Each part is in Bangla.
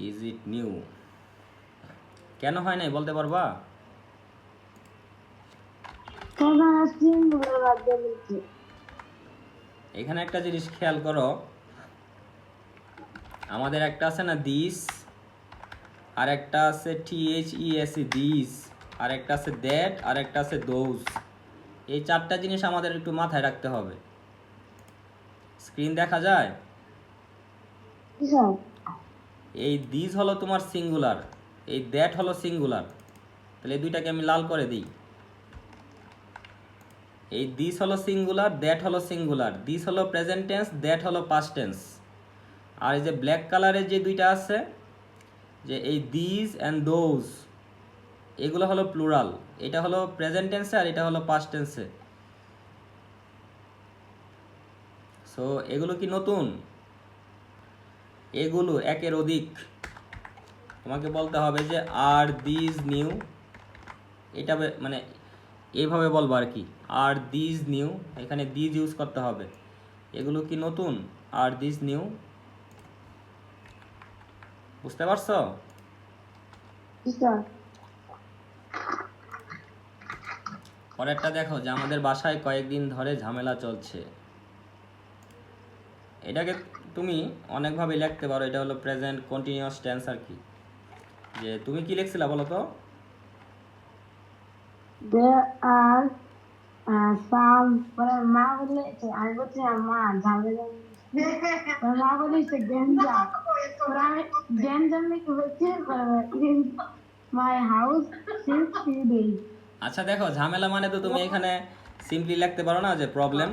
Is it new? কেন হয় নাই বলতে পারবা? এখানে একটা জিনিস খেয়াল করো, আমাদের একটা আছে না দিস, আর একটা আছে THES দিস, আর একটা আছে দ্যাট, আর একটা আছে দোজ। এই চারটা জিনিস আমাদের একটু মাথায় রাখতে হবে। স্ক্রিন দেখা যায়? এই দিস হলো তোমার সিঙ্গুলার, এই দ্যাট হলো সিঙ্গুলার। তাহলে এই দুইটাকে আমি লাল করে দিই। এই দিস হলো সিঙ্গুলার, দ্যাট হলো সিঙ্গুলার। দিস হলো প্রেজেন্ট টেন্স, দ্যাট হলো পাস্ট টেন্স। আর এই যে ব্ল্যাক কালারের যে দুইটা আছে, যে এই দিস অ্যান্ড দোজ, এগুলো হলো প্লুরাল। এটা হলো প্রেজেন্ট টেন্সে আর এটা হলো পাস্ট টেন্সে। সো এগুলো কি নতুন? এগুলো একের অধিক। তোমাকে বলতে হবে যে আর দিস নিউ, এটা মানে এইভাবে বলবো আর কি, আর দিস নিউ, এখানে দিস ইউজ করতে হবে। এগুলো কি নতুন? আর দিস নিউ। বুঝতে পারছো? পরেরটা দেখো, যে আমাদের বাসায় কয়েকদিন ধরে ঝামেলা চলছে। এটাকে তুমি অনেকভাবে লিখতে পারো। এটা হলো প্রেজেন্ট কন্টিনিউয়াস টেন্স আর কি। যে তুমি কি লিখছিলা বলো তো? There are some, মা বলেছে, আমি বলছি মা ঝামেলা, মা বলেছে গেঞ্জাম, আমি গেঞ্জাম লিখে বলছি my house since few days. আচ্ছা দেখো, ঝামেলা মানে তো তুমি এখানে সিম্পলি লিখতে পারো না, যে প্রবলেম।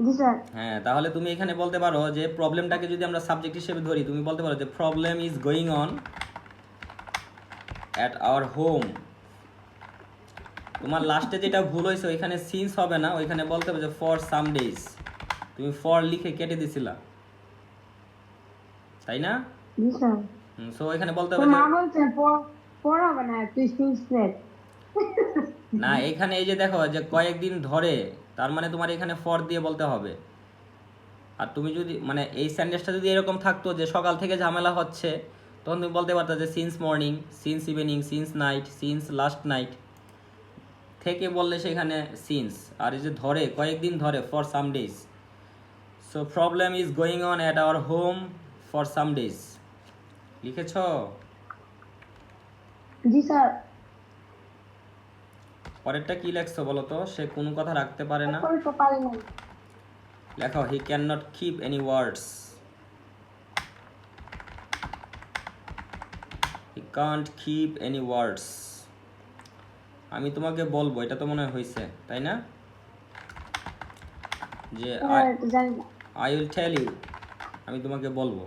জি স্যার। হ্যাঁ, তাহলে তুমি এখানে বলতে পারো যে প্রবলেমটাকে যদি আমরা সাবজেক্ট হিসেবে ধরি, তুমি বলতে পারো যে problem is going on at our home. তোমার লাস্টে যেটা ভুল হয়েছে, ওইখানে সিন্স হবে না, ওইখানে বলতে হবে যে ফর সাম ডেজ। তুমি ফর লিখে কেটে দিছিলা, তাই না? জি স্যার। সো এখানে বলতে হবে মা বলছে পড়াবে না, তুই সিন্স লেট। না, এখানে এই যে দেখো যে কয়েকদিন ধরে, তার মানে তোমার এখানে ফর দিয়ে বলতে হবে। আর তুমি যদি মানে এই সেন্টেন্সটা যদি এরকম থাকতো যে সকাল থেকে ঝামেলা হচ্ছে, তখন তুমি বলতে পারতো যে since morning, since evening, since night, since last night. থেকে বললে সেখানে সিন্স, আর এই যে ধরে, কয়েকদিন ধরে, for some days. So problem is going on at our home for some days. লিখেছ? জি স্যার। পরেরটা কি লেখছো বলো তো? সে কোনো কথা রাখতে পারে না। লেখো he can not keep any words. He can't keep any words. আমি তোমাকে বলবো, এটা তো মনে হয়েছে তাই না? যে আই উইল টেল ইউ, আমি তোমাকে বলবো।